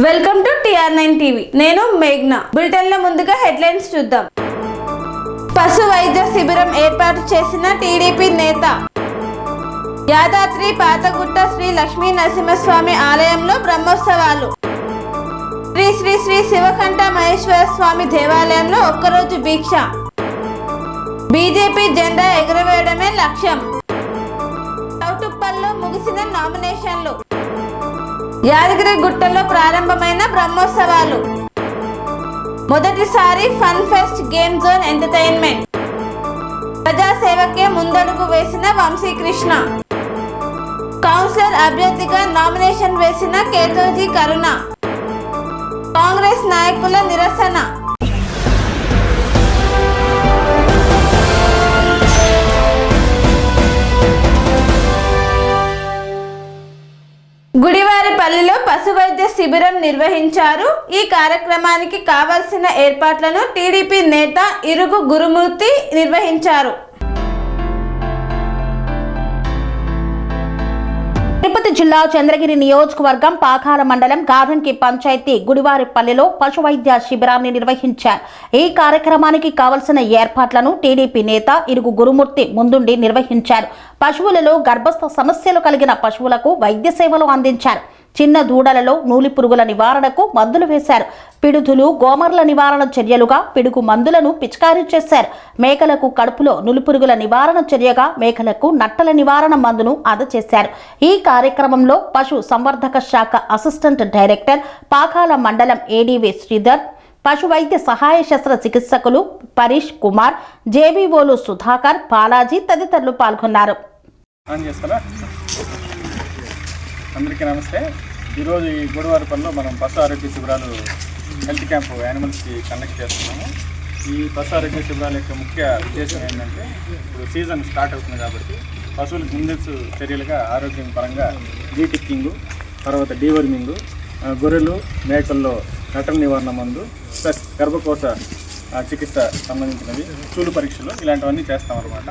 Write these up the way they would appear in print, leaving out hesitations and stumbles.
Welcome to TR9 TV. నేను మేఘ్నా. Bulletin లో ముందుగా హెడ్లైన్స్ చూద్దాం. పశు వైద్య శిబిరం ఏర్పాటు చేసిన టీడీపీ నేత. యాదాద్రి పాతగుట్ట శ్రీ లక్ష్మీ నరసింహస్వామి ఆలయంలో బ్రహ్మోత్సవాలు. శ్రీ శ్రీ శ్రీ శివకంఠ మహేశ్వర స్వామి దేవాలయంలో ఒక్కరోజు దీక్ష. బీజేపీ జెండా ఎగురవేయడమే లక్ష్యం. చౌటుప్పల్లో ముగిసిన నామినేషన్లు. యాదగిరి గుట్టలో ప్రారంభమైన బ్రహ్మోత్సవాలు. మొదటిసారి fun fest game zone entertainment. ప్రజాసేవకే ముందడుగు వేసిన వంశీకృష్ణ. కౌన్సిలర్ అభ్యర్థిగా నామినేషన్ వేసిన కేతోజీ కరుణ. కాంగ్రెస్ నాయకుల నిరసన. గుడివారిపల్లిలో పశు వైద్య శిబిరం నిర్వహించారు. ఈ కార్యక్రమానికి కావాల్సిన ఏర్పాట్లను టీడీపీ నేత ఇరుగు గురుమూర్తి నిర్వహించారు. తిరుపతి జిల్లా చంద్రగిరి నియోజకవర్గం పాకాల మండలం గాధంకి పంచాయతీ గుడివారిపల్లిలో పశు వైద్య శిబిరాన్ని నిర్వహించారు. ఈ కార్యక్రమానికి కావలసిన ఏర్పాట్లను టీడీపీ నేత ఇరుగు గురుమూర్తి ముందుండి నిర్వహించారు. పశువులలో గర్భస్థ సమస్యలు కలిగిన పశువులకు వైద్య సేవలు అందించారు. చిన్న దూడలలో నూలి పురుగుల నివారణకు మందులు వేశారు. పిడుదులు గోమర్ల నివారణ చర్యలుగా పిడుగు మందులను పిచికారీ చేశారు. మేకలకు కడుపులో నులిపురుగుల నివారణ చర్యగా మేకలకు నట్టల నివారణ మందును అందజేశారు. ఈ కార్యక్రమంలో పశు సంవర్ధక శాఖ అసిస్టెంట్ డైరెక్టర్ పాకాల మండలం ఏడీవీ శ్రీధర్, పశు వైద్య సహాయ శస్త్ర చికిత్సకులు పరీష్ కుమార్, జేవీఓలు సుధాకర్, బాలాజీ తదితరులు పాల్గొన్నారు. అందరికీ నమస్తే. ఈరోజు ఈ గుడివారిపల్లిలో మనం పశు ఆరోగ్య శిబిరాలు హెల్త్ క్యాంపు యానిమల్స్కి కండక్ట్ చేస్తున్నాము. ఈ పశు ఆరోగ్య శిబిరాల యొక్క ముఖ్య ఉద్దేశం ఏంటంటే, ఇప్పుడు సీజన్ స్టార్ట్ అవుతుంది కాబట్టి పశువులకు ముందస్తు చర్యలుగా ఆరోగ్యం పరంగా డీటిక్కింగు, తర్వాత డీవర్మింగు, గొర్రెలు మేకల్లో నట్టల నివారణ మందు, ప్లస్ గర్భకోశ చికిత్స సంబంధించినవి, చూలు పరీక్షలు ఇలాంటివన్నీ చేస్తామన్నమాట.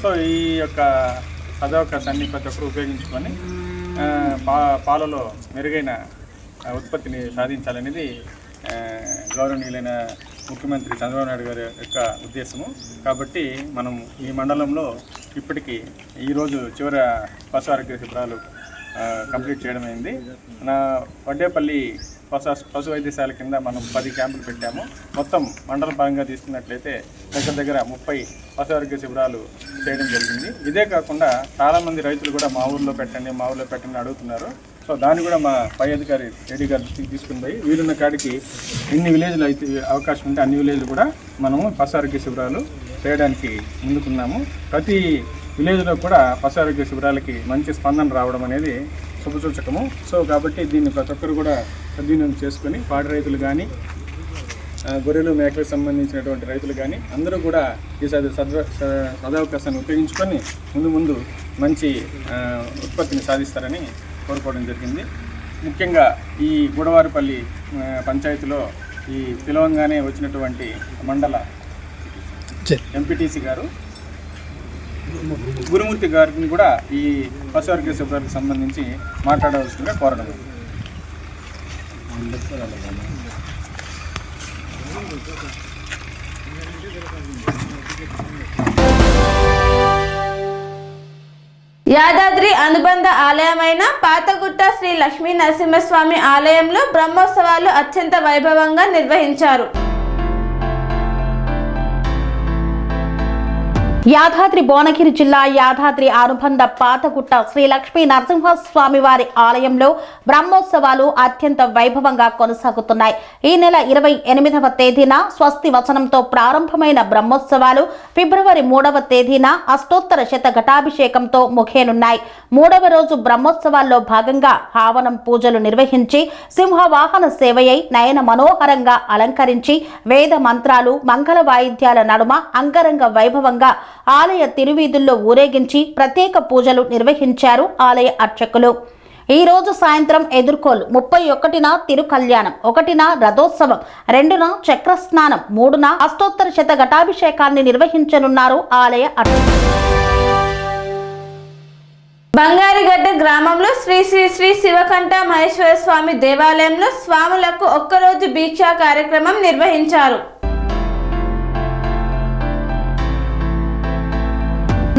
సో ఈ యొక్క సదవకాశాన్ని ప్రతి ఒక్కరు ఉపయోగించుకొని పాలలో మెరుగైన ఉత్పత్తిని సాధించాలనేది గౌరవనీయులైన ముఖ్యమంత్రి చంద్రబాబు నాయుడు గారి యొక్క ఉద్దేశము. కాబట్టి మనం ఈ మండలంలో ఇప్పటికీ ఈరోజు చివరి పశు ఆరోగ్య శిబిరాలు కంప్లీట్ చేయడం అయింది. వడ్డేపల్లి పశు వైద్యశాల కింద మనం 10 క్యాంపులు పెట్టాము. మొత్తం మండల పరంగా తీసుకున్నట్లయితే దగ్గర 30 పశు ఆరోగ్య శిబిరాలు చేయడం జరిగింది. ఇదే కాకుండా చాలామంది రైతులు కూడా మా ఊళ్ళో పెట్టండి అడుగుతున్నారు. సో దాన్ని కూడా మా పై అధికారి ఏడీ గారు తీసుకుని పోయి వీలున్న కాడికి ఎన్ని విలేజ్లు అయితే అవకాశం ఉంటే అన్ని విలేజ్లు కూడా మనము పశు ఆరోగ్య శిబిరాలు చేయడానికి ముందుకున్నాము. ప్రతి విలేజ్లో కూడా పశు ఆరోగ్య శిబిరాలకి మంచి స్పందన రావడం అనేది శుభసూచకము. సో కాబట్టి దీన్ని ప్రతి ఒక్కరు కూడా సద్వినియోగం చేసుకొని పాడి రైతులు కానీ, గొర్రెలు మేకలకు సంబంధించినటువంటి రైతులు కానీ అందరూ కూడా ఈ సదవకాశాన్ని ఉపయోగించుకొని ముందు మంచి ఉత్పత్తిని సాధిస్తారని కోరుకోవడం జరిగింది. ముఖ్యంగా ఈ గుడివారిపల్లి పంచాయతీలో ఈ పిలవంగానే వచ్చినటువంటి మండల ఎంపీటీసీ గారు గురుమూర్తి గారిని కూడా ఈ పశు ఆరోగ్య శిబిరాలకు సంబంధించి మాట్లాడవలసిందిగా కోరడం. యాదాద్రి అనుబంధ ఆలయమైన పాతగుట్ట శ్రీ లక్ష్మీ నరసింహస్వామి ఆలయంలో బ్రహ్మోత్సవాలు అత్యంత వైభవంగా నిర్వహించారు. యాదాద్రి భువనగిరి జిల్లా యాదాద్రి అనుబంధ పాతగుట్ట శ్రీ లక్ష్మీ నరసింహస్వామి వారి ఆలయంలో బ్రహ్మోత్సవాలు అత్యంత వైభవంగా కొనసాగుతున్నాయి. ఈ నెల 28వ తేదీన స్వస్తి వచనంతో ప్రారంభమైన బ్రహ్మోత్సవాలు ఫిబ్రవరి 3వ తేదీన అష్టోత్తర శత ఘటాభిషేకంతో ముగియనున్నాయి. 3వ రోజు బ్రహ్మోత్సవాల్లో భాగంగా ఆవనం పూజలు నిర్వహించి సింహవాహన సేవయై నయన మనోహరంగా అలంకరించి వేద మంత్రాలు మంగళ వాయిద్యాల నడుమ అంగరంగ వైభవంగా ఆలయ తిరువీధుల్లో ఊరేగించి ప్రత్యేక పూజలు నిర్వహించారు ఆలయ అర్చకులు. ఈ రోజు సాయంత్రం ఎదుర్కోలు, 31న తిరుకల్యాణం, 1న రథోత్సవం, 2న చక్రస్నానం, 3న అష్టోత్తర శత ఘటాభిషేకాన్ని నిర్వహించనున్నారు ఆలయ అర్చకులు. 3వ రోజు సాయంత్రం ఎదుర్కోలు, 31న తిరుకల్యాణం, 2న చక్రస్నానం, 3న అష్టోత్తర శత ఘటాభిషేకాన్ని నిర్వహించనున్నారు ఆలయ అర్చకులు. 3వ రోజు సాయంత్రం ఎదుర్కోలు, 31న తిరుకల్యాణం, 2న చక్రస్నానం, 3న అష్టోత్తర శత ఘటాభిషేకాన్ని నిర్వహించనున్నారు ఆలయ అర్చకులు. బంగారిగడ్డ గ్రామంలో శ్రీ శ్రీ శ్రీ శివకంఠ మహేశ్వర స్వామి దేవాలయంలో స్వాములకు ఒక్కరోజు దీక్షా కార్యక్రమం నిర్వహించారు.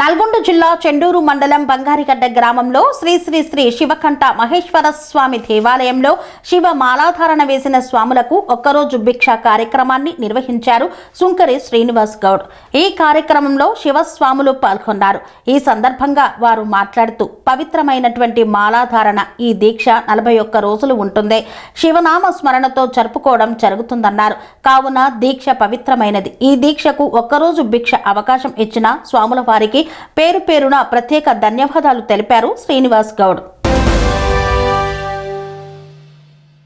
నల్గొండ జిల్లా చెండూరు మండలం బంగారిగడ్డ గ్రామంలో శ్రీ శ్రీ శ్రీ శివకంఠ మహేశ్వర స్వామి దేవాలయంలో శివ మాలాధారణ వేసిన స్వాములకు ఒక్కరోజు భిక్ష కార్యక్రమాన్ని నిర్వహించారు సుంకరి శ్రీనివాస్ గౌడ్. ఈ కార్యక్రమంలో శివస్వాములు పాల్గొన్నారు. ఈ సందర్భంగా వారు మాట్లాడుతూ పవిత్రమైనటువంటి మాలాధారణ ఈ దీక్ష 41 రోజులు ఉంటుంది. శివనామ స్మరణతో జరుపుకోవడం జరుగుతుందన్నారు. కావున దీక్ష పవిత్రమైనది. ఈ దీక్షకు ఒక్కరోజు భిక్ష అవకాశం ఇచ్చిన స్వాముల వారికి పేరు పేరున ప్రత్యేక ధన్యవాదాలు తెలిపారు శ్రీనివాస్ గౌడ్.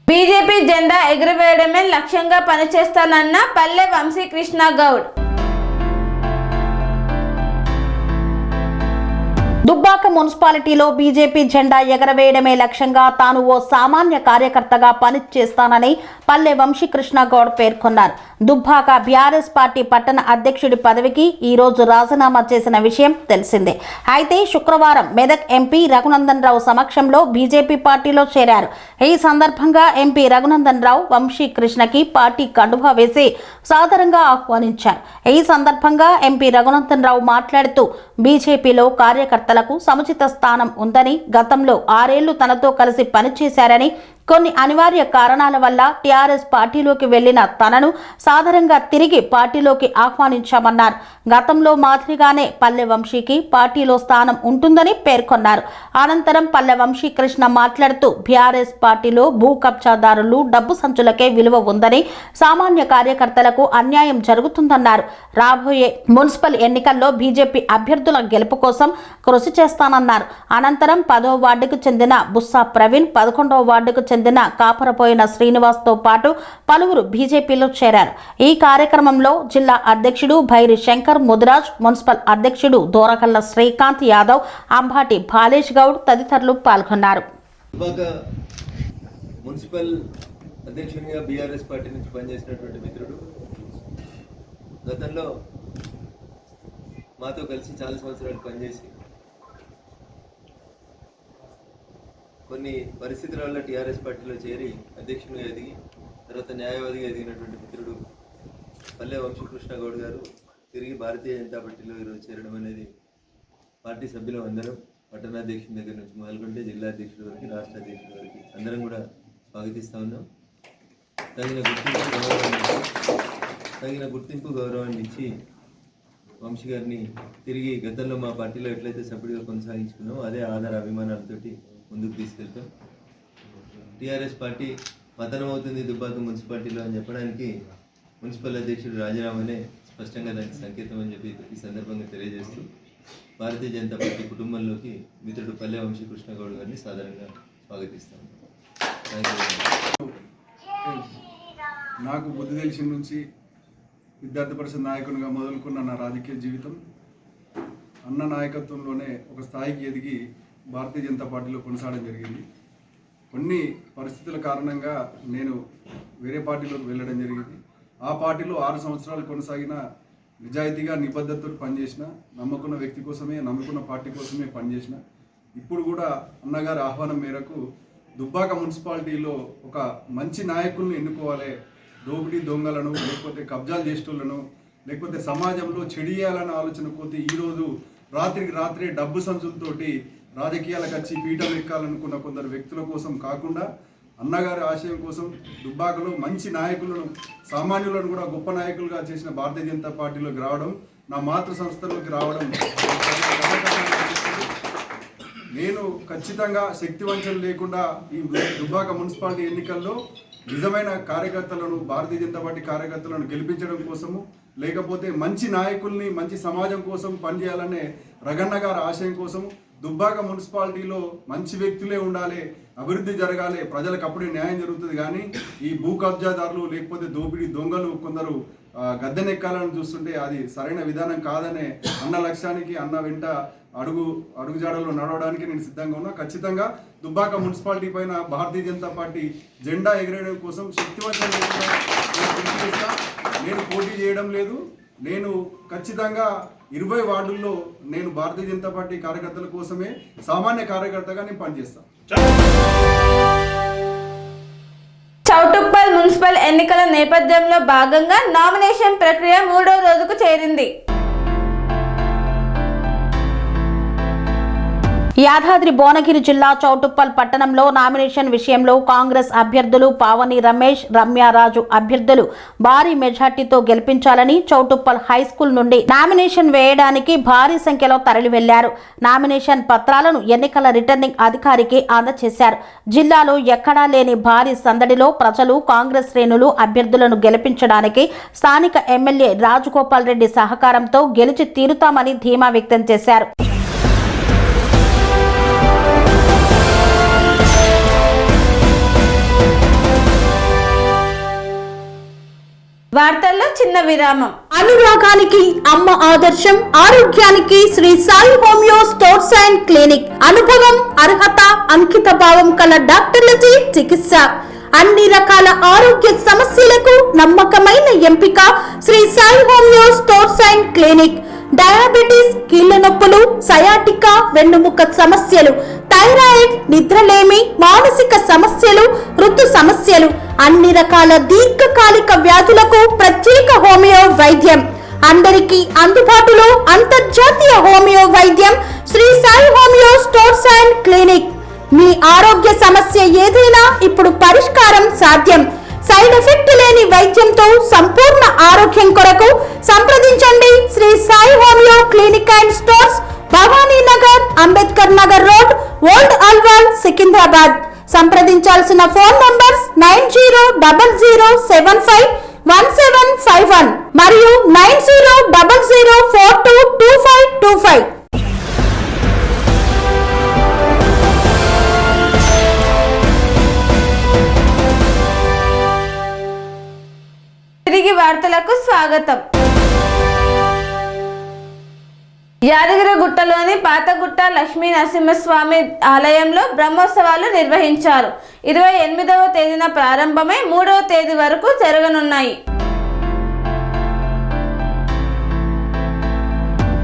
బీజేపీ జెండా ఎగురవేయడమే లక్ష్యంగా పనిచేస్తానన్న పల్లె వంశీకృష్ణ గౌడ్. దుబ్బాక మున్సిపాలిటీలో బీజేపీ జెండా ఎగరవేయడమే లక్ష్యంగా తాను ఓ సామాన్య కార్యకర్తగా పనిచేస్తానని పల్లె వంశీకృష్ణ గౌడ్ పేర్కొన్నారు. దుబ్బాక బీఆర్ఎస్ పార్టీ పట్టణ అధ్యక్షుడి పదవికి ఈ రోజు రాజీనామా చేసిన విషయం తెలిసిందే. అయితే శుక్రవారం మెదక్ ఎంపీ రఘునందన్ రావు సమక్షంలో బీజేపీ పార్టీలో చేరారు. ఈ సందర్భంగా ఎంపీ రఘునందన్ రావు వంశీకృష్ణకి పార్టీ కండువా వేసి సాదరంగా ఆహ్వానించారు. ఈ సందర్భంగా ఎంపీ రఘునందన్ రావు మాట్లాడుతూ బీజేపీలో కార్యకర్తలకు సముచిత స్థానం ఉందని, గతంలో 6 ఏళ్లు తనతో కలిసి పనిచేశారని, కొన్ని అనివార్య కారణాల వల్ల టీఆర్ఎస్ పార్టీలోకి వెళ్లిన తనను సాధారణంగా తిరిగి పార్టీలోకి ఆహ్వానించామన్నారు. గతంలో మాదిరిగానే పల్లె వంశీకి పార్టీలో స్థానం ఉంటుందని పేర్కొన్నారు. అనంతరం పల్లె వంశీకృష్ణ మాట్లాడుతూ బీఆర్ఎస్ పార్టీలో భూ కబ్జాదారులు, డబ్బు సంచులకే విలువ ఉందని, సామాన్య కార్యకర్తలకు అన్యాయం జరుగుతుందన్నారు. రాబోయే మున్సిపల్ ఎన్నికల్లో బీజేపీ అభ్యర్థుల గెలుపు కోసం కృషి చేస్తానన్నారు. అనంతరం 10వ వార్డుకు చెందిన బుస్సా ప్రవీణ్, 11వ వార్డుకు చెందిన కాపరపోయిన శ్రీనివాస్తో పాటు పలువురు బీజేపీలో చేరారు. ఈ కార్యక్రమంలో జిల్లా అధ్యక్షుడు భైరి శంకర్ ముదిరాజ్, మున్సిపల్ అధ్యక్షుడు దోరకల్ల శ్రీకాంత్ యాదవ్, అంబాటి బాలేష్ గౌడ్ తదితరులు పాల్గొన్నారు. మున్సిపల్ అధ్యక్షునిగా బీఆర్ఎస్ పార్టీ నుంచి పనిచేసినటువంటి మిత్రుడు, గతంలో మాతో కలిసి చాలా సంవత్సరాలు పనిచేసి కొన్ని పరిస్థితుల వల్ల టీఆర్ఎస్ పార్టీలో చేరి అధ్యక్షునిగా ఎదిగి తర్వాత న్యాయవాదిగా ఎదిగినటువంటి మిత్రుడు పల్లె వంశీకృష్ణ గౌడ్ గారు తిరిగి భారతీయ జనతా పార్టీలో ఈరోజు చేరడం అనేది పార్టీ సభ్యులు అందరం పట్టణాధ్యక్షుడి దగ్గర నుంచి మొదలుకుంటే జిల్లా అధ్యక్షుడి వరకు, రాష్ట్ర అధ్యక్షుడి వరకు అందరం కూడా స్వాగతిస్తూ ఉన్నాం. తగిన గుర్తింపు గౌరవాన్ని ఇచ్చి వంశీ గారిని తిరిగి గతంలో మా పార్టీలో ఎట్లయితే సభ్యుడిగా కొనసాగించుకున్నామో అదే ఆధార అభిమానాలతోటి ముందుకు తీసుకెళ్తాం. టీఆర్ఎస్ పార్టీ పతనం అవుతుంది దుబ్బాక మున్సిపాలిటీలో అని చెప్పడానికి మున్సిపల్ అధ్యక్షుడు రాజీనామానే స్పష్టంగా దానికి సంకేతం అని చెప్పి ఈ సందర్భంగా తెలియజేస్తూ భారతీయ జనతా పార్టీ కుటుంబంలోకి మిత్రుడు పల్లె వంశీకృష్ణ గౌడ్ గారిని సాధారణంగా స్వాగతిస్తాం. నాకు బుద్ధి తెలిసిన నుంచి విద్యార్థి పరిషత్ నాయకునిగా మొదలుకున్న నా రాజకీయ జీవితం అన్న నాయకత్వంలోనే ఒక స్థాయికి ఎదిగి భారతీయ జనతా పార్టీలో కొనసాగడం జరిగింది. కొన్ని పరిస్థితుల కారణంగా నేను వేరే పార్టీలోకి వెళ్ళడం జరిగింది. ఆ పార్టీలో 6 సంవత్సరాలు కొనసాగిన, నిజాయితీగా నిబద్ధతతో పనిచేసిన, నమ్ముకున్న వ్యక్తి కోసమే, నమ్ముకున్న పార్టీ కోసమే పనిచేసిన. ఇప్పుడు కూడా అన్నగారి ఆహ్వానం మేరకు దుబ్బాక మున్సిపాలిటీలో ఒక మంచి నాయకుల్ని ఎన్నుకోవాలి, దోపిడీ దొంగలను, లేకపోతే కబ్జాలు చేసేటోళ్లను, లేకపోతే సమాజంలో చెడియాలన్న ఆలోచన కొద్దీ ఈరోజు రాత్రికి రాత్రే డబ్బు సంచులతోటి రాజకీయాలకు వచ్చి పీఠం ఎక్కాలనుకున్న కొందరు వ్యక్తుల కోసం కాకుండా అన్నగారి ఆశయం కోసం దుబ్బాకలో మంచి నాయకులను, సామాన్యులను కూడా గొప్ప నాయకులుగా చేసిన భారతీయ జనతా పార్టీలోకి రావడం, నా మాతృ సంస్థలోకి రావడం, నేను ఖచ్చితంగా శక్తి వంచన లేకుండా ఈ దుబ్బాక మున్సిపాలిటీ ఎన్నికల్లో నిజమైన కార్యకర్తలను, భారతీయ జనతా పార్టీ కార్యకర్తలను గెలిపించడం కోసము, లేకపోతే మంచి నాయకుల్ని, మంచి సమాజం కోసం పనిచేయాలనే రగన్న గారి ఆశయం కోసం దుబ్బాక మున్సిపాలిటీలో మంచి వ్యక్తులే ఉండాలి, అభివృద్ధి జరగాలి, ప్రజలకు అప్పుడే న్యాయం జరుగుతుంది. కానీ ఈ భూ కబ్జాదారులు, లేకపోతే దోపిడీ దొంగలు కొందరు గద్దెనెక్కాలని చూస్తుంటే అది సరైన విధానం కాదనే అన్న లక్ష్యానికి, అన్న వెంట అడుగుజాడలో నడవడానికి నేను సిద్ధంగా ఉన్నా. ఖచ్చితంగా దుబ్బాక మున్సిపాలిటీ పైన భారతీయ జనతా పార్టీ జెండా ఎగరేయడం కోసం శక్తివంతం నేను పోటీ చేయడం లేదు. నేను ఖచ్చితంగా 20 వార్డుల్లో నేను భారతీయ జనతా పార్టీ కార్యకర్తల కోసమే సామాన్య కార్యకర్తగా నేను పనిచేస్తాను. చౌటుప్పల్ మున్సిపల్ ఎన్నికల నేపథ్యంలో భాగంగా నామినేషన్ ప్రక్రియ 3వ రోజుకు చేరింది. యాదాద్రి భువనగిరి జిల్లా చౌటుప్పల్ పట్టణంలో నామినేషన్ విషయంలో కాంగ్రెస్ అభ్యర్థులు పావని రమేష్, రమ్యారాజు అభ్యర్థులు భారీ మెజార్టీతో గెలిపించాలని చౌటుప్పల్ హైస్కూల్ నుండి నామినేషన్ వేయడానికి భారీ సంఖ్యలో తరలి వెళ్లారు. నామినేషన్ పత్రాలను ఎన్నికల రిటర్నింగ్ అధికారికి అందజేశారు. జిల్లాలో ఎక్కడా లేని భారీ సందడిలో ప్రజలు కాంగ్రెస్ శ్రేణులు అభ్యర్థులను గెలిపించడానికి స్థానిక ఎమ్మెల్యే రాజగోపాల్ రెడ్డి సహకారంతో గెలిచి తీరుతామని ధీమా వ్యక్తం చేశారు. వార్తల్లో చిన్న విరామం. అనురాగానికి అమ్మ ఆదర్శం, ఆరోగ్యానికి Sri Sai homeo stores and clinic. అనుభవం, అర్హత, అంకిత భావం కల డాక్టర్లచే చికిత్స. అన్ని రకాల ఆరోగ్య సమస్యలకు నమ్మకమైన ఎంపిక Sri Sai homeo stores and clinic. Diabetes, కీళ్ల నొప్పులు, సయాటికా, వెన్నుముక సమస్యలు, థైరాయిడ్, నిద్రలేమి, మానసిక సమస్యలు, ఋతు సమస్యలు, అన్ని రకాల దీర్ఘకాలిక వ్యాధులకు ప్రత్యేక హోమియో వైద్యం. అందరికీ అందుబాటులో అంతర్జాతీయ హోమియో వైద్యం Shri Sai homeo stores and clinic. మీ ఆరోగ్య సమస్య ఏదైనా ఇప్పుడు పరిష్కారం సాధ్యం. సైడ్ ఎఫెక్ట్ లేని వైద్యంతో సంపూర్ణ ఆరోగ్యం కొరకు సంప్రదించండి Shri Sai homeo clinic and stores, Bhavani Nagar, Ambedkar Nagar road, old Alwal, Secunderabad. సంప్రదించాల్సిన ఫోన్ నంబర్స్ 9000751751 మరియు 9000422525. తిరిగి వార్తలకు స్వాగతం. యాదగిరిగుట్టలోని పాతగుట్ట లక్ష్మీ నరసింహస్వామి ఆలయంలో బ్రహ్మోత్సవాలు నిర్వహించారు. 28వ తేదీన ప్రారంభమై 3వ తేదీ వరకు జరగనున్నాయి.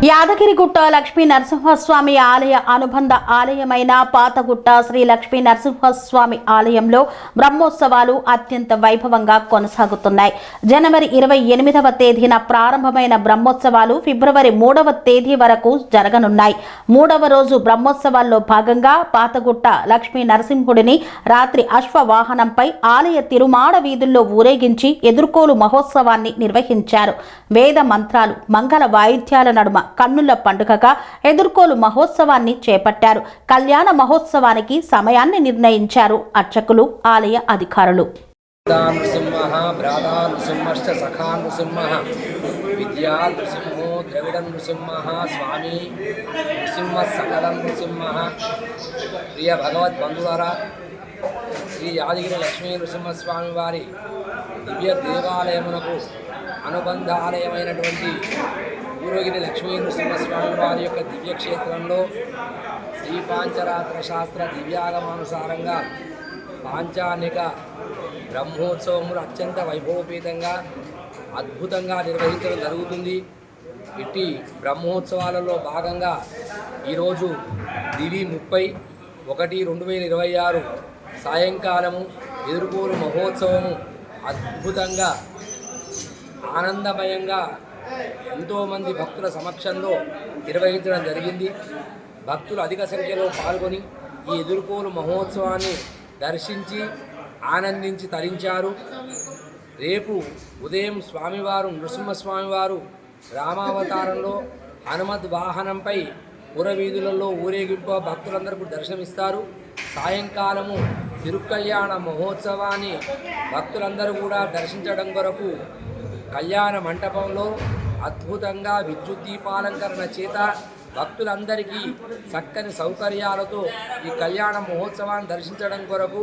యాదగిరిగుట్ట లక్ష్మీ నరసింహస్వామి ఆలయ అనుబంధ ఆలయమైన పాతగుట్ట శ్రీ లక్ష్మీ నరసింహస్వామి ఆలయంలో బ్రహ్మోత్సవాలు అత్యంత వైభవంగా కొనసాగుతున్నాయి. జనవరి 28వ తేదీన ప్రారంభమైన బ్రహ్మోత్సవాలు ఫిబ్రవరి 3వ తేదీ వరకు జరగనున్నాయి. 3వ రోజు బ్రహ్మోత్సవాల్లో భాగంగా పాతగుట్ట లక్ష్మీ నరసింహుడిని రాత్రి అశ్వవాహనంపై ఆలయ తిరుమాడ వీధుల్లో ఊరేగించి ఎదుర్కోలు మహోత్సవాన్ని నిర్వహించారు. వేద మంత్రాలు, మంగళ వాయిద్యాల నడుమ కన్నుల పండుగగా ఎదుర్కోలు మహోత్సవాన్ని చేపట్టారు. కళ్యాణ మహోత్సవానికి సమయాన్ని నిర్ణయించారు అర్చకులు, ఆలయ అధికారులు. నృసింహ భ్రాతా నృసింహశ్చ సఖా నృసింహ విద్యా నృసింహో ద్రవిడ నృసింహ స్వామి నృసింహ సకల నృసింహ. ప్రియ భగవద్బంధులారా, శ్రీ యాదగిరి లక్ష్మీ నృసింహస్వామి వారి దివ్య దేవాలయమునకు అనుబంధ ఆలయమైనటువంటి పూర్వగిరి లక్ష్మీ నృసింహస్వామి వారి యొక్క దివ్యక్షేత్రంలో శ్రీ పాంచరాత్ర శాస్త్ర దివ్యాగమానుసారంగా పాంచానిక బ్రహ్మోత్సవములు అత్యంత వైభవపేతంగా అద్భుతంగా నిర్వహించడం జరుగుతుంది. ఇట్టి బ్రహ్మోత్సవాలలో భాగంగా ఈరోజు దివి 30/1/2026 సాయంకాలము ఎదుర్కోలు మహోత్సవము అద్భుతంగా ఆనందమయంగా ఎంతోమంది భక్తుల సమక్షంలో నిర్వహించడం జరిగింది. భక్తులు అధిక సంఖ్యలో పాల్గొని ఈ ఎదుర్కోలు మహోత్సవాన్ని దర్శించి ఆనందించి తరించారు. రేపు ఉదయం స్వామివారు నృసింహస్వామివారు రామావతారంలో హనుమద్ వాహనంపై పురవీధులలో ఊరేగింపు భక్తులందరికీ దర్శనమిస్తారు. సాయంకాలము తిరుకల్యాణ మహోత్సవాన్ని భక్తులందరూ కూడా దర్శించడం కొరకు కళ్యాణ మంటపంలో అద్భుతంగా విద్యుత్ దీపాలంకరణ చేత భక్తులందరికీ చక్కని సౌకర్యాలతో ఈ కళ్యాణ మహోత్సవాన్ని దర్శించడం కొరకు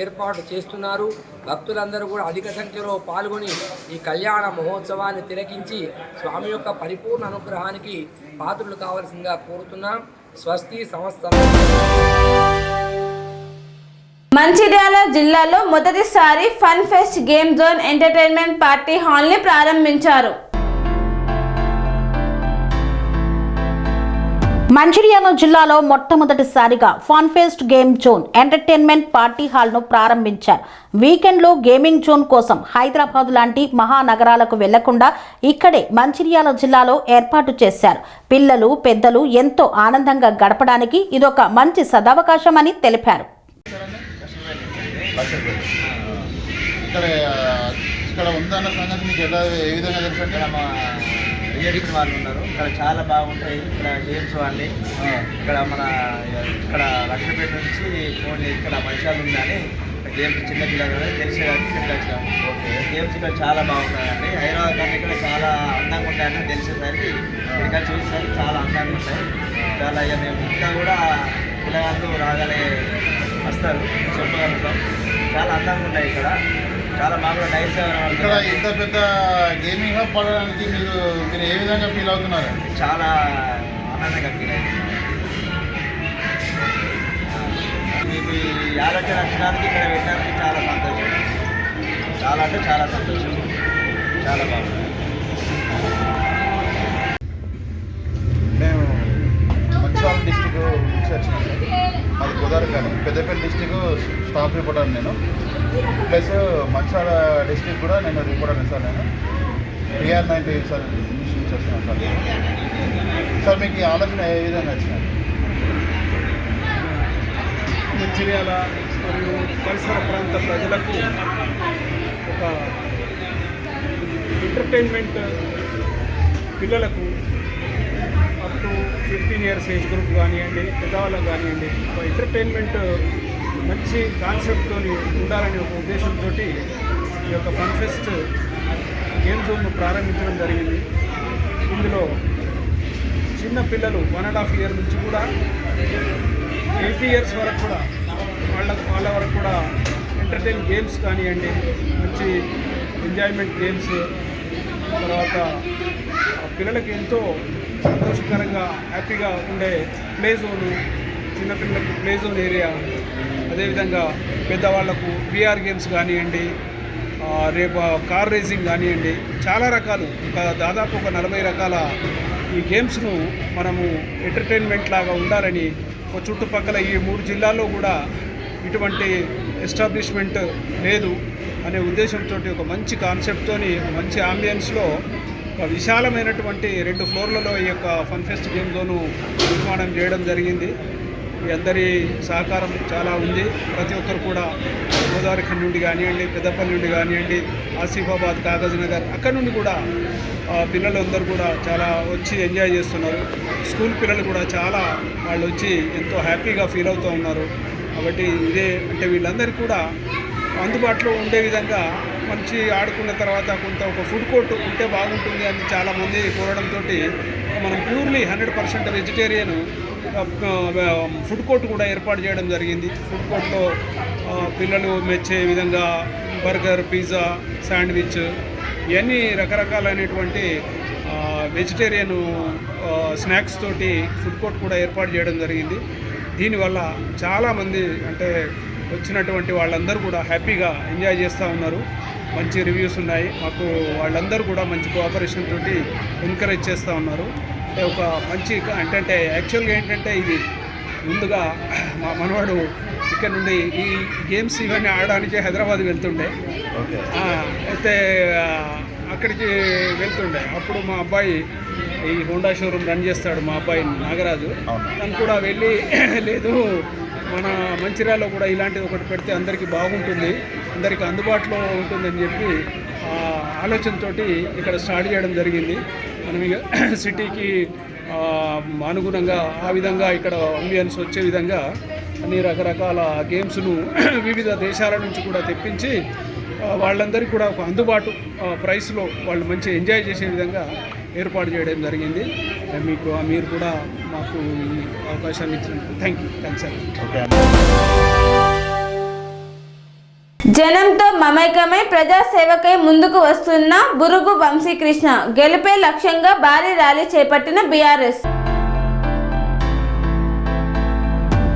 ఏర్పాటు చేస్తున్నారు. భక్తులందరూ కూడా అధిక సంఖ్యలో పాల్గొని ఈ కళ్యాణ మహోత్సవాన్ని తిలకించి స్వామి యొక్క పరిపూర్ణ అనుగ్రహానికి పాత్రులు కావాల్సిందిగా కోరుతున్నాం. స్వస్తి సంవత్సరం. మంచిర్యాల జిల్లాలో మొదటిసారి fun fest game zone entertainment party హాల్ని ప్రారంభించారు. మంచిర్యాల జిల్లాలో మొట్టమొదటిసారిగా fun fest game zone entertainment party hall ను ప్రారంభించారు. వీకెండ్ లో గేమింగ్ జోన్ కోసం హైదరాబాద్ లాంటి మహానగరాలకు వెళ్లకుండా ఇక్కడే మంచిర్యాల జిల్లాలో ఏర్పాటు చేశారు. పిల్లలు పెద్దలు ఎంతో ఆనందంగా గడపడానికి ఇదొక మంచి సదవకాశమని తెలిపారు. ఇక్కడ ఉందన్న సంగతి మీకు ఏ విధంగా తెలుసు అంటే మా రిలేటివ్స్ వాళ్ళు ఉన్నారు. ఇక్కడ చాలా బాగుంటాయి. ఇక్కడ గేమ్స్ వాళ్ళని ఇక్కడ లక్ష్మీపేట నుంచి ఫోన్ ఇక్కడ మంచిగా ఉందని గేమ్స్ చిన్న పిల్లలు తెలిసేదాన్ని ఇక్కడికి వచ్చాము. గేమ్స్ ఇక్కడ చాలా బాగుంటాయండి. హైదరాబాద్ కానీ ఇక్కడ చాలా అందంగా ఉంటాయని తెలిసేసరికి ఇక్కడ చూసేసరికి చాలా అందంగా ఉంటాయి. చాలా ఇక మేము ఇంకా కూడా పిల్లగాళ్ళు రాగానే వస్తారు చెప్పగలుగుతాం. చాలా అందంగా ఉంటాయి ఇక్కడ. చాలా బాగా నైస్. ఇక్కడ ఇంత పెద్ద గేమింగ్ హబ్ పడడానికి మీరు ఏ విధంగా ఫీల్ అవుతున్నారు? చాలా ఆనందంగా ఫీల్ అవుతున్నారు. మీకు ఈ ఆలోచన వచ్చినందుకు ఇక్కడ వెళ్ళడానికి చాలా సంతోషం. చాలా అంటే చాలా సంతోషం. చాలా బాగుంది. మేము మంచిర్యాల డిస్టిక్ నుంచి వచ్చినాము. మాది Godavari, Peddapalli district staff reporter నేను. ప్లస్ మంచిర్యాల డిస్టిక్ కూడా నేను రిపోర్టర్ సార్. నేను PR90 సార్ న్యూస్ నుంచి వస్తున్నాను సార్. సార్ మీకు ఈ ఆలోచన ఏ విధంగా వచ్చినాయి? మంచిర్యాల మరియు పరిసర ప్రాంత ప్రజలకు ఒక ఎంటర్టైన్మెంట్ పిల్లలకు up to 15 years age group కానివ్వండి, పెద్దవాళ్ళకు కానివ్వండి, ఒక ఎంటర్టైన్మెంట్ మంచి కాన్సెప్ట్తో ఉండాలనే ఒక ఉద్దేశంతో ఈ యొక్క ఫన్ ఫెస్ట్ గేమ్ జోన్ను ప్రారంభించడం జరిగింది. ఇందులో చిన్న పిల్లలు 1.5 ఇయర్ నుంచి కూడా 80 ఇయర్స్ వరకు కూడా వాళ్ళ వరకు కూడా ఎంటర్టైన్ గేమ్స్ కానివ్వండి, మంచి ఎంజాయ్మెంట్ గేమ్స్, తర్వాత పిల్లలకి ఎంతో సంతోషకరంగా హ్యాపీగా ఉండే ప్లే జోను, చిన్నపిల్లలకు ప్లే జోన్ ఏరియా, అదేవిధంగా పెద్దవాళ్లకు VR గేమ్స్ కానివ్వండి, రేపు కార్ రేసింగ్ కానివ్వండి, చాలా రకాలు దాదాపు ఒక 40 రకాల ఈ గేమ్స్ను మనము ఎంటర్టైన్మెంట్ లాగా ఉండాలని చుట్టుపక్కల ఈ 3 జిల్లాల్లో కూడా ఇటువంటి ఎస్టాబ్లిష్మెంట్ లేదు అనే ఉద్దేశంతో ఒక మంచి కాన్సెప్ట్తో మంచి ఆంబియన్స్లో ఒక విశాలమైనటువంటి 2 ఫ్లోర్లలో ఈ యొక్క ఫన్ ఫెస్ట్ గేమ్ జోను నిర్మాణం చేయడం జరిగింది. మీ అందరి సహకారం చాలా ఉంది. ప్రతి ఒక్కరు కూడా గోదావరి ఖండ్ నుండి కానివ్వండి, పెద్దపల్లి నుండి కానివ్వండి, ఆసిఫాబాద్, కాగజ్ నగర్ అక్కడ నుండి కూడా పిల్లలందరూ కూడా చాలా వచ్చి ఎంజాయ్ చేస్తున్నారు. స్కూల్ పిల్లలు కూడా చాలా వాళ్ళు వచ్చి ఎంతో హ్యాపీగా ఫీల్ అవుతూ ఉన్నారు. కాబట్టి ఇదే అంటే వీళ్ళందరికీ కూడా అందుబాటులో ఉండే విధంగా మంచి ఆడుకున్న తర్వాత కొంత ఒక ఫుడ్ కోర్ట్ ఉంటే బాగుంటుంది అని చాలామంది కోరడంతో మనం ప్యూర్లీ 100% వెజిటేరియన్ ఫుడ్ కోర్ట్ కూడా ఏర్పాటు చేయడం జరిగింది. ఫుడ్ కోర్ట్లో పిల్లలు మెచ్చే విధంగా బర్గర్, పిజ్జా, శాండ్విచ్ ఇవన్నీ రకరకాలైనటువంటి వెజిటేరియన్ స్నాక్స్ తోటి ఫుడ్ కోర్ట్ కూడా ఏర్పాటు చేయడం జరిగింది. దీనివల్ల చాలామంది అంటే వచ్చినటువంటి వాళ్ళందరూ కూడా హ్యాపీగా ఎంజాయ్ చేస్తూ ఉన్నారు. మంచి రివ్యూస్ ఉన్నాయి మాకు. వాళ్ళందరూ కూడా మంచి కోఆపరేషన్ తోటి ఎంకరేజ్ చేస్తూ ఉన్నారు. అంటే ఒక మంచి అంటే యాక్చువల్గా ఏంటంటే ఇది ముందుగా మా మనవాడు ఇక్కడ నుండి ఈ గేమ్స్ ఇవన్నీ ఆడడానికి హైదరాబాద్ వెళ్తుండే. అయితే అక్కడికి వెళ్తుండే. అప్పుడు మా అబ్బాయి ఈ హోండా షోరూమ్ రన్ చేస్తాడు, మా అబ్బాయి నాగరాజు. తను కూడా వెళ్ళి లేదు మన మంచిర్యాలలో కూడా ఇలాంటిది ఒకటి పెడితే అందరికీ బాగుంటుంది, అందరికీ అందుబాటులో ఉంటుందని చెప్పి ఆలోచనతో ఇక్కడ స్టార్ట్ చేయడం జరిగింది. మనం ఇక సిటీకి అనుగుణంగా ఆ విధంగా ఇక్కడ అంబియన్స్ వచ్చే విధంగా అన్ని రకరకాల గేమ్స్ను వివిధ దేశాల నుంచి కూడా తెప్పించి వాళ్ళందరికీ కూడా ఒక అందుబాటు ప్రైస్లో వాళ్ళు మంచి ఎంజాయ్ చేసే విధంగా ఏర్పాటు చేయడం జరిగింది. మీరు కూడా మాకు ఈ అవకాశాన్ని ఇచ్చినందుకు థ్యాంక్స్ సార్. జనంతో మమైకమై ప్రజాసేవకై ముందుకు వస్తున్న బురుగు వంశీకృష్ణ గెలుపే లక్ష్యంగా భారీ ర్యాలీ చేపట్టిన బీఆర్ఎస్.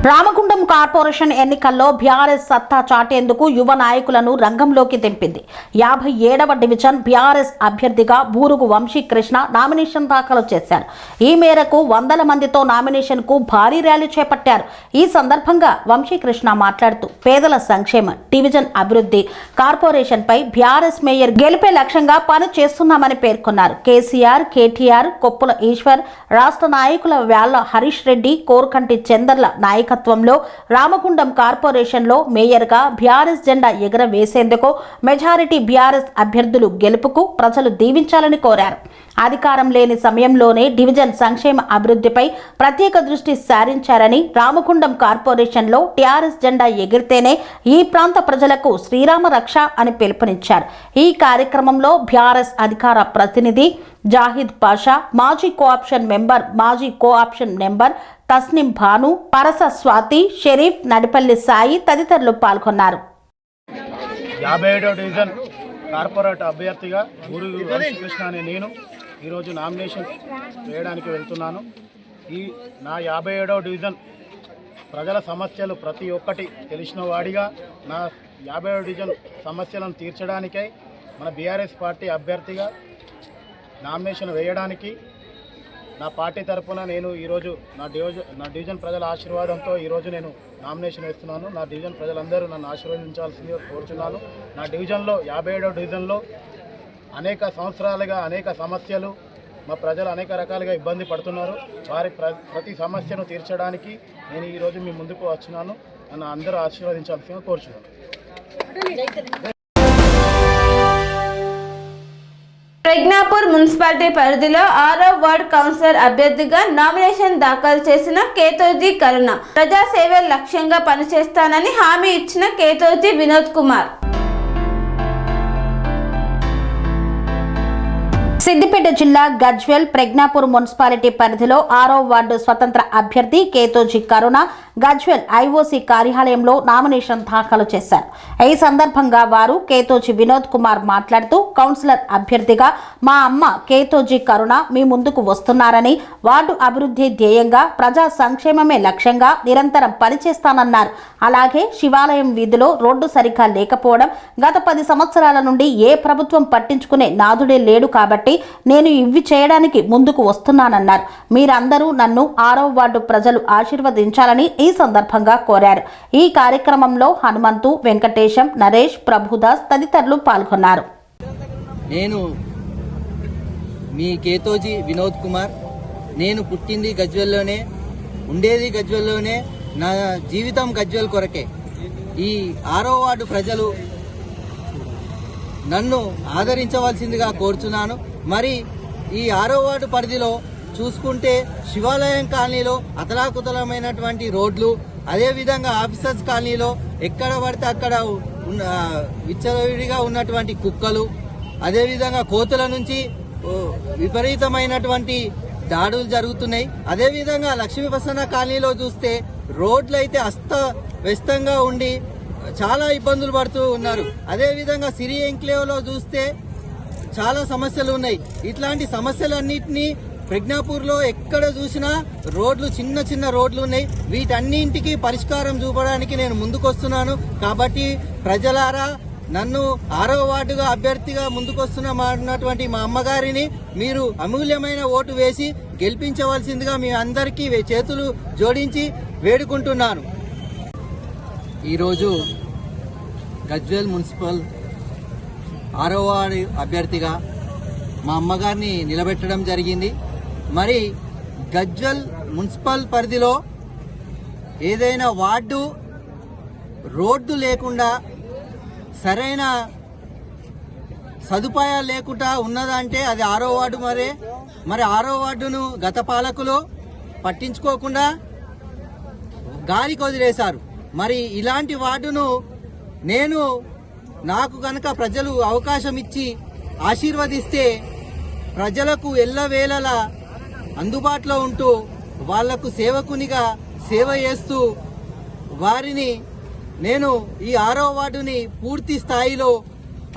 రామగుండం కార్పొరేషన్ ఎన్నికల్లో బీఆర్ఎస్ సత్తా చాటేందుకు యువ నాయకులను రంగంలోకి దింపింది. 57వ డివిజన్ బీఆర్ఎస్ అభ్యర్థిగా బూరుగు వంశీకృష్ణ నామినేషన్ దాఖలు చేశారు. ఈ మేరకు వందల మందితో నామినేషన్ కు భారీ ర్యాలీ చేపట్టారు. ఈ సందర్భంగా వంశీకృష్ణ మాట్లాడుతూ పేదల సంక్షేమ, డివిజన్ అభివృద్ధి, కార్పొరేషన్ పై బీఆర్ఎస్ మేయర్ గెలిపే లక్ష్యంగా పని చేస్తున్నామని పేర్కొన్నారు. కేసీఆర్, కేటీఆర్, కొప్పుల ఈశ్వర్, రాష్ట్ర నాయకుల వ్యాళ్ల హరీష్ రెడ్డి, కోర్కంటి చందర్ల నాయకత్వంలో రామగుండం కార్పొరేషన్లో మేయర్గా బీఆర్ఎస్ జెండా ఎగరవేసేందుకు మెజారిటీ బీఆర్ఎస్ అభ్యర్థులు గెలుపుకు ప్రజలు దీవించాలని కోరారు. అధికారం లేని సమయంలోనే డివిజన్ సంక్షేమ అభివృద్ధిపై ప్రత్యేక దృష్టి సారించారని, రామగుండం కార్పొరేషన్లో టీఆర్ఎస్ జెండా ఎగిరితేనే ఈ ప్రాంత ప్రజలకు శ్రీరామ రక్ష అని పిలుపునిచ్చారు. ఈ కార్యక్రమంలో బీఆర్ఎస్ అధికార ప్రతినిధి జాహిద్ పాషా, మాజీ కోఆప్షన్ మెంబర్ తస్నిం భాను, పరస స్వాతి, షరీఫ్, నడిపల్లి సాయి తదితరులు పాల్గొన్నారు. 57వ డివిజన్ కార్పొరేట్ అభ్యర్థిగా బూరుగు వంశీకృష్ణ అనే నేను ఈరోజు నామినేషన్ వేయడానికి వెళ్తున్నాను. నా 57వ డివిజన్ ప్రజల సమస్యలు ప్రతి ఒక్కటి తెలిసిన వాడిగా నా 57వ డివిజన్ సమస్యలను తీర్చడానికై మన బీఆర్ఎస్ పార్టీ అభ్యర్థిగా నామినేషన్ వేయడానికి నా పార్టీ తరఫున నేను ఈరోజు నా డివిజన్ ప్రజల ఆశీర్వాదంతో ఈరోజు నేను నామినేషన్ వేస్తున్నాను. నా డివిజన్ ప్రజలందరూ నన్ను ఆశీర్వదించాల్సిందిగా కోరుచున్నాను. నా డివిజన్లో 57వ డివిజన్లో అనేక సంవత్సరాలుగా అనేక సమస్యలు, మా ప్రజలు అనేక రకాలుగా ఇబ్బంది పడుతున్నారు. వారి ప్రతి సమస్యను తీర్చడానికి నేను ఈరోజు మీ ముందుకు వచ్చినాను. నన్ను అందరూ ఆశీర్వదించాల్సిందిగా కోరుచున్నాను. ప్రజ్ఞాపూర్ మున్సిపాలిటీ పరిధిలో 6వ వార్డు కౌన్సిలర్ అభ్యర్థిగా నామినేషన్ దాఖలు చేసిన కేతోజీ కరుణ ప్రజాసేవ లక్ష్యంగా పనిచేస్తానని హామీ ఇచ్చిన కేతోజీ వినోద్ కుమార్. సిద్దిపేట జిల్లా గజ్వేల్ ప్రజ్ఞాపూర్ మున్సిపాలిటీ పరిధిలో 6వ వార్డు స్వతంత్ర అభ్యర్థి కేతోజీ కరుణ గజ్వేల్ ఐఓసీ కార్యాలయంలో నామినేషన్ దాఖలు చేశారు. ఈ సందర్భంగా వారు కేతోజీ వినోద్ కుమార్ మాట్లాడుతూ కౌన్సిలర్ అభ్యర్థిగా మా అమ్మ కేతోజీ కరుణ మీ ముందుకు వస్తున్నారని, వార్డు అభివృద్ధి ధ్యేయంగా ప్రజా సంక్షేమమే లక్ష్యంగా నిరంతరం పనిచేస్తానన్నారు. అలాగే శివాలయం వీధిలో రోడ్డు సరిగ్గా లేకపోవడం గత 10 సంవత్సరాల నుండి ఏ ప్రభుత్వం పట్టించుకునే నాదుడే లేడు కాబట్టి నేను ఇవి చేయడానికి ముందుకు వస్తున్నానన్నారు. మీరందరూ నన్ను 6వ వార్డు ప్రజలు ఆశీర్వదించాలని ఈ సందర్భంగా కోరారు. ఈ కార్యక్రమంలో హనుమంతు, వెంకటేశం, నరేష్, ప్రభుదాస్ తదితరులు పాల్గొన్నారు. నేను మీ కేతోజీ వినోద్ కుమార్. నేను పుట్టింది గజ్వేల్లోనే, ఉండేది గజ్వేల్లోనే, నా జీవితం గజ్వేల్ కొరకే. ఈ 6వ వార్డు ప్రజలు నన్ను ఆదరించవలసిందిగా కోరుచున్నాను. మరి ఈ 6వ వార్డు పరిధిలో చూసుకుంటే శివాలయం కాలనీలో అతలాకుతలమైనటువంటి రోడ్లు, అదేవిధంగా ఆఫీసర్స్ కాలనీలో ఎక్కడ పడితే అక్కడ విచ్చలవిడిగా ఉన్నటువంటి కుక్కలు, అదేవిధంగా కోతుల నుంచి విపరీతమైనటువంటి దాడులు జరుగుతున్నాయి. అదేవిధంగా లక్ష్మీ ప్రసన్న కాలనీలో చూస్తే రోడ్లు అయితే అస్తవ్యస్తంగా ఉండి చాలా ఇబ్బందులు పడుతూ ఉన్నారు. అదేవిధంగా సిరి ఎంక్లేవ్లో చూస్తే చాలా సమస్యలు ఉన్నాయి. ఇట్లాంటి సమస్యలన్నింటినీ ప్రజ్ఞాపూర్లో ఎక్కడ చూసినా రోడ్లు చిన్న చిన్న రోడ్లు ఉన్నాయి. వీటన్నింటికి పరిష్కారం చూపడానికి నేను ముందుకొస్తున్నాను. కాబట్టి ప్రజలారా, నన్ను 6వ వార్డుగా అభ్యర్థిగా ముందుకొస్తున్నటువంటి మా అమ్మగారిని మీరు అమూల్యమైన ఓటు వేసి గెలిపించవలసిందిగా మీ అందరికీ చేతులు జోడించి వేడుకుంటున్నాను. ఈరోజు గజ్వేల్ మున్సిపల్ 6వ వార్డు అభ్యర్థిగా మా అమ్మగారిని నిలబెట్టడం జరిగింది. మరి గజ్వేల్ మున్సిపల్ పరిధిలో ఏదైనా వార్డు రోడ్డు లేకుండా, సరైన సదుపాయాలు లేకుండా ఉన్నదంటే అది 6వ వార్డు. మరి 6వ వార్డును గత పాలకులు పట్టించుకోకుండా గాలికి వదిలేశారు. మరి ఇలాంటి వార్డును నాకు కనుక ప్రజలు అవకాశం ఇచ్చి ఆశీర్వదిస్తే ప్రజలకు ఎల్లవేళలా అందుబాటులో ఉంటూ వాళ్లకు సేవకునిగా సేవ చేస్తూ వారిని నేను ఈ 6వ వార్డుని పూర్తి స్థాయిలో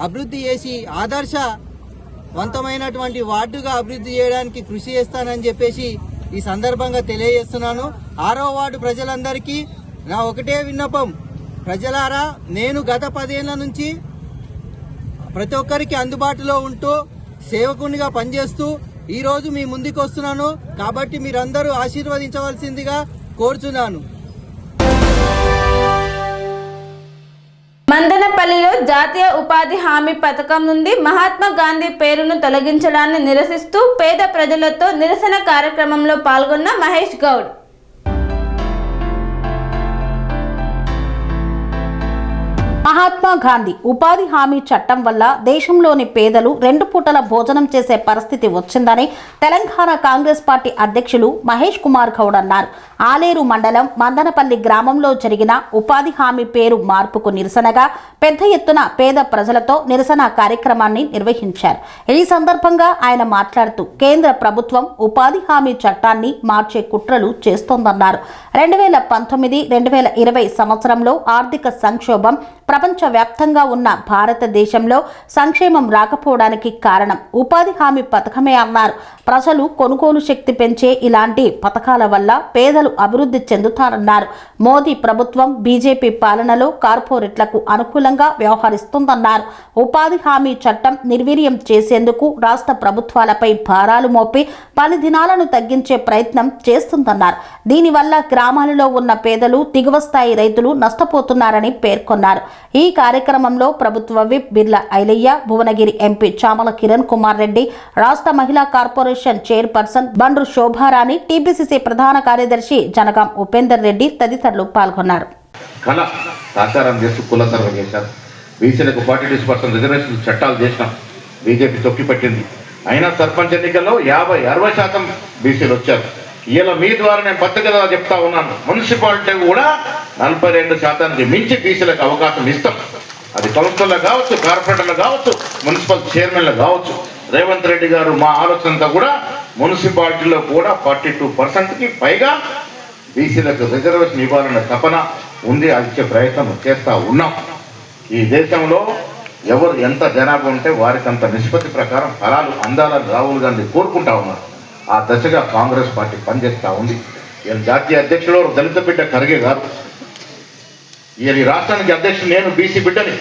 అభివృద్ధి చేసి ఆదర్శవంతమైనటువంటి వార్డుగా అభివృద్ధి చేయడానికి కృషి చేస్తానని చెప్పేసి ఈ సందర్భంగా తెలియజేస్తున్నాను. 6వ వార్డు ప్రజలందరికీ నా ఒకటే విన్నపం, ప్రజలారా, నేను గత 10 ఏళ్ల నుంచి ప్రతి ఒక్కరికి అందుబాటులో ఉంటూ సేవకునిగా పనిచేస్తూ ఈరోజు మీ ముందుకు వస్తున్నాను. కాబట్టి మీరందరూ ఆశీర్వదించవలసిందిగా కోరుచున్నాను. మందనపల్లిలో జాతీయ ఉపాధి హామీ పథకం నుండి మహాత్మా గాంధీ పేరును తొలగించడాన్ని నిరసిస్తూ పేద ప్రజలతో నిరసన కార్యక్రమంలో పాల్గొన్న మహేష్ గౌడ్. మహాత్మా గాంధీ ఉపాధి హామీ చట్టం వల్ల దేశంలోని పేదలు 2 పూటల భోజనం చేసే పరిస్థితి వచ్చిందని తెలంగాణ కాంగ్రెస్ పార్టీ అధ్యక్షులు మహేష్ కుమార్ గౌడ్ అన్నారు. ఆలేరు మండలం మందనపల్లి గ్రామంలో జరిగిన ఉపాధి హామీ పేరు మార్పుకు నిరసనగా పెద్ద ఎత్తున పేద ప్రజలతో నిరసన కార్యక్రమాన్ని నిర్వహించారు. ఈ సందర్భంగా ఆయన మాట్లాడుతూ కేంద్ర ప్రభుత్వం ఉపాధి హామీ చట్టాన్ని మార్చే కుట్రలు చేస్తోందన్నారు. 2019-2020 సంవత్సరంలో ఆర్థిక సంక్షోభం ప్రపంచవ్యాప్తంగా ఉన్న భారతదేశంలో సంక్షేమం రాకపోవడానికి కారణం ఉపాధి హామీ పథకమే అన్నారు. ప్రజలు కొనుగోలు శక్తి పెంచే ఇలాంటి పథకాల వల్ల పేదలు అభివృద్ధి చెందుతారన్నారు. మోదీ ప్రభుత్వం బీజేపీ పాలనలో కార్పొరేట్లకు అనుకూలంగా వ్యవహరిస్తుందన్నారు. ఉపాధి హామీ చట్టం నిర్వీర్యం చేసేందుకు రాష్ట్ర ప్రభుత్వాలపై భారాలు మోపి పని దినాలను తగ్గించే ప్రయత్నం చేస్తుందన్నారు. దీనివల్ల గ్రామాలలో ఉన్న పేదలు, దిగువ స్థాయి రైతులు నష్టపోతున్నారని పేర్కొన్నారు. ఈ కార్యక్రమంలో ప్రభుత్వ విప్ బిర్లా ఐలయ్య, భువనగిరి ఎంపీ చామల కిరణ్ కుమార్ రెడ్డి, రాష్ట్ర మహిళా corporation chairperson Bandru Shobharani, TPCC ప్రధాన కార్యదర్శి జనగాం ఉపేందర్ రెడ్డి తదితరులు పాల్గొన్నారు. కళ సాకారం చేస్తూ కుల సర్వే చేశారు. బీసీలకు 42% రిజర్వేషన్ చట్టాలు చేసినాం. బీజేపీ తొక్కిపట్టింది. అయినా సర్పంచ్ ఎన్నికల్లో 50-60% బీసీలు వచ్చారు. ఇలా మీ ద్వారా నేను పద్ధతిగా చెప్తా ఉన్నాను, మున్సిపాలిటీ కూడా 42% మించి బీసీలకు అవకాశం ఇస్తాం. అది కౌన్సిలర్లు కావచ్చు, కార్పొరేటర్లు కావచ్చు, మున్సిపల్ చైర్మన్లు కావచ్చు. రేవంత్ రెడ్డి గారు మా ఆలోచనతో కూడా మున్సిపాలిటీలో కూడా 42%కి పైగా బీసీలకు రిజర్వేషన్ ఇవ్వాలనే తపన ఉంది. అది ఇచ్చే ప్రయత్నం చేస్తూ ఉన్నాం. ఈ దేశంలో ఎవరు ఎంత జనాభా ఉంటే వారికి అంత నిష్పత్తి ప్రకారం ఫలాలు అందాలని రాహుల్ గాంధీ కోరుకుంటా ఉన్నారు. ఆ దశగా కాంగ్రెస్ పార్టీ పనిచేస్తూ ఉంది. ఈయన జాతీయ అధ్యక్షుడు దళిత బిడ్డ ఖర్గే గారు, ఈయన ఈ రాష్ట్రానికి అధ్యక్షుడు నేను బీసీ బిడ్డని.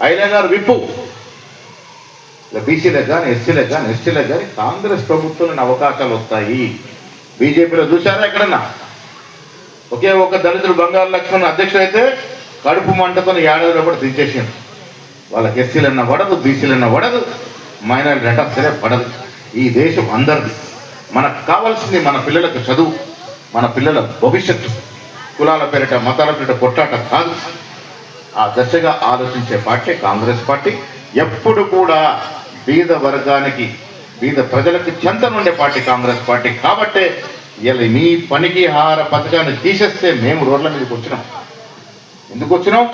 ఐలయ్య గారు విప్పు. బీసీలకు కానీ ఎస్సీలకు కానీ ఎస్టీలకు కానీ కాంగ్రెస్ ప్రభుత్వంలో అవకాశాలు వస్తాయి. బీజేపీలో చూశారా ఎక్కడన్నా? ఒకే ఒక దళితుడు బంగారు లక్ష్మణ్ అధ్యక్షుడు అయితే కడుపు మంటతో ఏడాదిలో కూడా దించేసింది. వాళ్ళకి ఎస్సీలన్నా పడదు, బీసీలన్నా పడదు, మైనారిటీ అంటే సరే పడదు. ఈ దేశం అందరిది. మనకు కావాల్సింది మన పిల్లలకు చదువు, మన పిల్లల భవిష్యత్తు. కులాల పేరిట, మతాల పేరిట కొట్లాట కాదు. ఆ దశగా ఆలోచించే పార్టీ కాంగ్రెస్ పార్టీ. ఎప్పుడు కూడా బీద వర్గానికి, బీద ప్రజలకు చెంతనుండే పార్టీ కాంగ్రెస్ పార్టీ. కాబట్టే ఇలా మీ పనికి ఆహార పథకాన్ని తీసేస్తే మేము రోడ్ల మీదకి వచ్చినాం. ఎందుకు వచ్చినాం?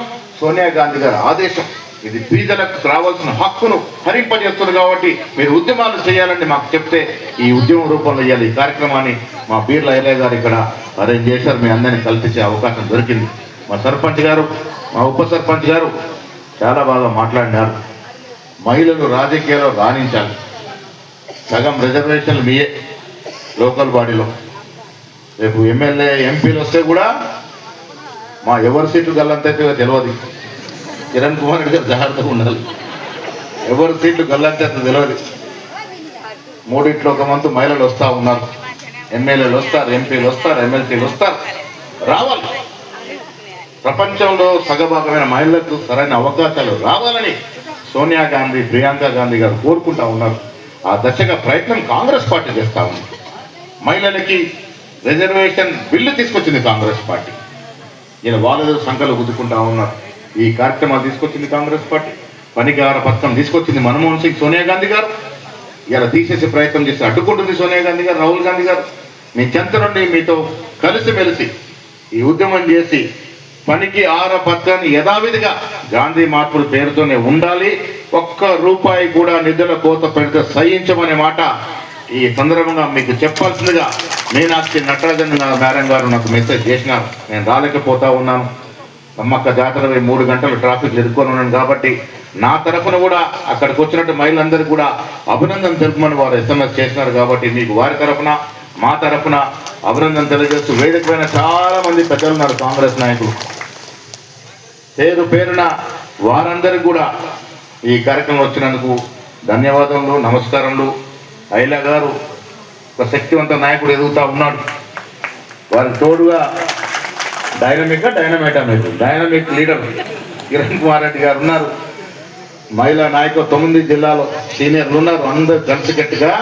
సోనియా గాంధీ గారి ఆదేశం. ఇది బీదలకు రావాల్సిన హక్కును హరింపజేస్తుంది. కాబట్టి మీరు ఉద్యమాలు చేయాలని మాకు చెప్తే ఈ ఉద్యమం రూపంలో ఇవ్వాలి. ఈ కార్యక్రమాన్ని మా బిర్లా ఐలయ్య గారు ఇక్కడ అరేంజ్ చేశారు. మీ అందరినీ కల్పించే అవకాశం దొరికింది. మా సర్పంచ్ గారు, మా ఉప సర్పంచ్ గారు చాలా బాగా మాట్లాడినారు. మహిళలు రాజకీయాల్లో రాణించాలి. సగం రిజర్వేషన్లు మీయే లోకల్ బాడీలో. రేపు ఎమ్మెల్యే ఎంపీలు వస్తే కూడా మా ఎవరి సీట్లు గల్లంతైతే తెలియదు. కిరణ్ కుమార్ రెడ్డి గారు జాగ్రత్తగా ఉండాలి. ఎవరి సీట్లు గల్లంతే తెలియదు. మూడింట్లో ఒక మంతు మహిళలు వస్తూ ఉన్నారు. ఎమ్మెల్యేలు వస్తారు, ఎంపీలు వస్తారు, ఎమ్మెల్సీలు వస్తారు. రావాలి. ప్రపంచంలో సగభాగమైన మహిళలకు సరైన అవకాశాలు రావాలని సోనియా గాంధీ, ప్రియాంక గాంధీ గారు కోరుకుంటా ఉన్నారు. ఆ దశగా ప్రయత్నం కాంగ్రెస్ పార్టీ చేస్తూ ఉంది. మహిళలకి రిజర్వేషన్ బిల్లు తీసుకొచ్చింది కాంగ్రెస్ పార్టీ. ఈయన వాళ్ళు సంఖ్యలు గుద్దుకుంటా ఉన్నారు. ఈ కార్యక్రమాలు తీసుకొచ్చింది కాంగ్రెస్ పార్టీ. పనికి ఆహార పథకం తీసుకొచ్చింది మన్మోహన్ సింగ్, సోనియా గాంధీ గారు. ఇలా తీసేసే ప్రయత్నం చేసి అడ్డుకుంటుంది సోనియా గాంధీ గారు, రాహుల్ గాంధీ గారు. మీ చెంత నుండి మీతో కలిసిమెలిసి ఈ ఉద్యమం చేసి పనికి ఆహార పథకాన్ని యథావిధిగా గాంధీ మార్పుల పేరుతోనే ఉండాలి. ఒక్క రూపాయి కూడా నిధుల కోత పెడితే సహించమనే మాట ఈ సందర్భంగా మీకు చెప్పాల్సిందిగా మీనాక్షి నటరాజన్ మేడం గారు నాకు మెసేజ్ చేసినారు. నేను రాలేకపోతా ఉన్నాను. సమ్మక్క జాతర 3 గంటలు ట్రాఫిక్ ఎదుర్కొని ఉన్నాను. కాబట్టి నా తరఫున కూడా అక్కడికి వచ్చినట్టు మహిళలందరికీ కూడా అభినందన తెలుపమని వారు SMS చేసినారు. కాబట్టి మీకు వారి తరఫున, మా తరఫున అభినందన తెలియజేస్తూ వేదిక పైన చాలా మంది పెద్దలు ఉన్నారు కాంగ్రెస్ నాయకులు. పేరు పేరున వారందరికీ కూడా ఈ కార్యక్రమం వచ్చినందుకు ధన్యవాదములు, నమస్కారములు. ఐలా గారు ఒక శక్తివంత నాయకుడు ఎదుగుతూ ఉన్నాడు. వారికి తోడుగా డైనమిక్ లీడర్ కిరణ్ కుమార్ రెడ్డి గారు ఉన్నారు. మహిళా నాయకులు 9 జిల్లాలో సీనియర్లు ఉన్నారు. అందరూ కలిసికట్టుగా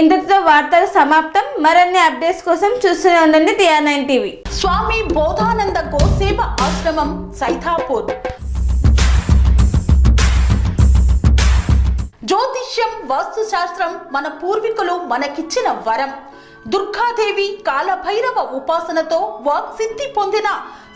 ఇంతటితో వార్తలు సమాప్తం. మరిన్ని అప్డేట్స్ కోసం చూస్తూనే ఉండండి TR9 టీవీ. స్వామి బోధానంద గోసేవ ఆశ్రమం సైథాపూర్. జ్యోతిష్యం, వాస్తుశాస్త్రం మన పూర్వీకులు మనకిచ్చిన వరం. దుర్గాదేవి, కాలభైరవ ఉపాసనతో వాక్సిద్ధి పొందిన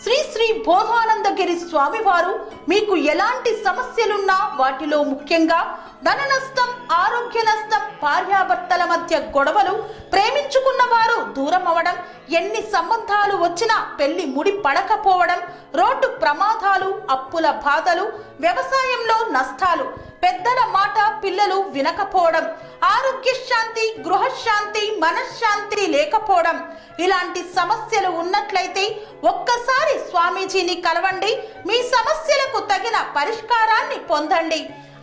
శ్రీ శ్రీ బోధానందగిరి స్వామివారు మీకు ఎలాంటి సమస్యలున్నా, వాటిలో ముఖ్యంగా ధన నష్టం, ఆరోగ్య నష్టం, భార్యాభర్తల మధ్య గొడవలు, ప్రేమించుకున్న వారు దూరం అవడం, ఎన్ని సంబంధాలు వచ్చినా పెళ్లి ముడి పడకపోవడం, రోడ్డు ప్రమాదాలు, అప్పుల బాధలు, వ్యవసాయంలో నష్టాలు, పెద్దల మాట పిల్లలు వినకపోవడం, ఆరోగ్య శాంతి, గృహశాంతి, మనశ్శాంతి లేకపోవడం, ఇలాంటి సమస్యలు ఉన్నట్లయితే ఒక్కసారి స్వామీజీని కలవండి. మీ సమస్యలకు తగిన పరిష్కారాన్ని పొందండి.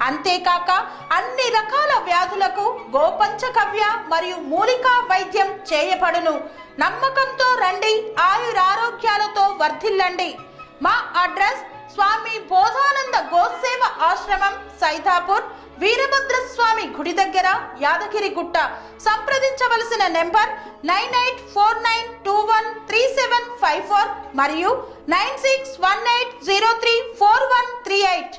అంతేకాక అన్ని రకాల వ్యాధులకు గోపంచకవ్య మరియు మూలికా వైద్యం చేయబడును. నమ్మకంతో రండి, ఆయురారోగ్యాలతో వర్ధిల్లండి. మా అడ్రస్ స్వామి బోధానంద గోసేవ ఆశ్రమం, సైథాపూర్, వీరభద్రస్వామి గుడి దగ్గర, యాదగిరిగుట్ట. సంప్రదించవలసిన నెంబర్ 9849213754 మరియు 9618034138.